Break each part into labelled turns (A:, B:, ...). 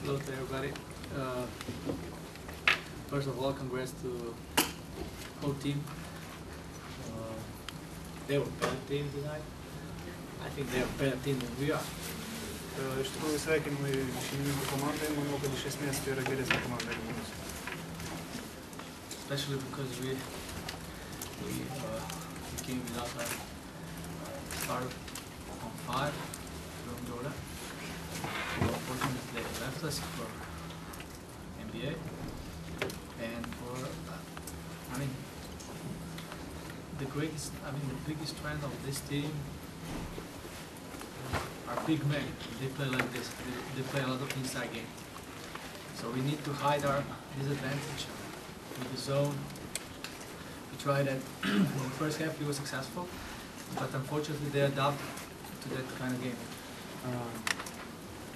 A: Hello to everybody. First of all, congrats to whole team. They were a better team tonight. I think they are a better team than we are.
B: Iš tikrųjų sveikinimai šeimininkų komandai, manau, kad iš esmės tai yra geresnė komanda negu mūsų.
A: Especially because we came without our start on 5 from Jordan. Unfortunately, they left us for NBA and for the biggest strength of this team are big men. They play like this. They play a lot of inside game. So we need to hide our disadvantage with the zone. We tried that in the first half. We were successful, but unfortunately they adapt to that kind of game.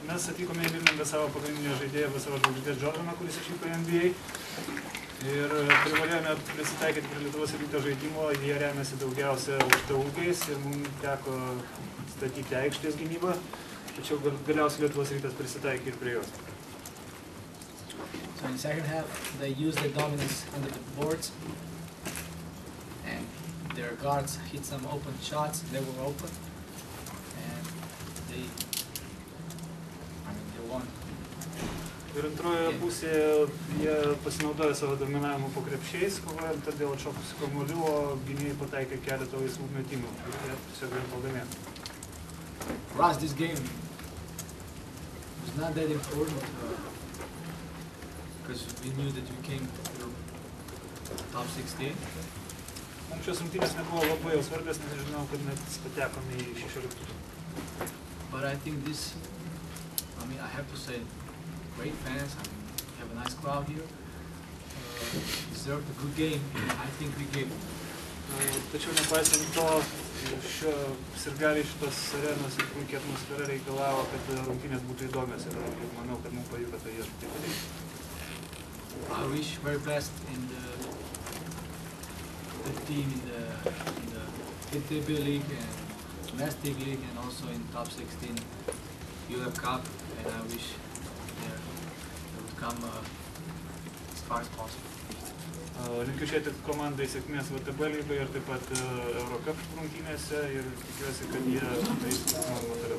B: Mes atvykome į Vilnių be savo pagrindinio žaidėjo, be savo žvaigždės Jordaną, kuris išvyko į NBA. Ir privalėjome prisitaikyti prie Lietuvos Ryto žaidimo, jie remiasi daugiausia aukštaūgiais ir mums teko statyti aikštės gynybą, tačiau galiausiai Lietuvos Rytas prisitaikė ir prie jos.
A: So in the second half, they used their dominance under the boards, and their guards hit some open shots. They were open, and they won.
B: Ir antroje pusėje jie pasinaudojo savo dominavimu po krepšiais, kovojant dėl atšokusių kamuolių, o gynėjai pataikė keletą laisvų metimų. Jie tiesiog galėjo laimėti.
A: For us, this game was not that important because we knew that we came through top 16.
B: Mums šios rungtynės nebuvo labai jau svarbios, nes žinau, kad mes patekome į 16.
A: But I think this, I have to say, great fans. We have a nice crowd here. Deserved a good game. I think we gave it.
B: Tačiau nepaisant to, sirgaliai šitos arenos ir puikiai atmosfera reikalavo, kad rungtynės būtų įdomios ir manau, kad mums pavyko tai padaryti.
A: I wish very best in the team in the PTB League and Domestic League and also in top 16 UF Cup, and I wish they would come as far as possible.
B: Linkiu šiai komandai sėkmės VTB lygoje ir taip pat Eurocup rungtynėse ir tikiuosi, kad jie eis toliau.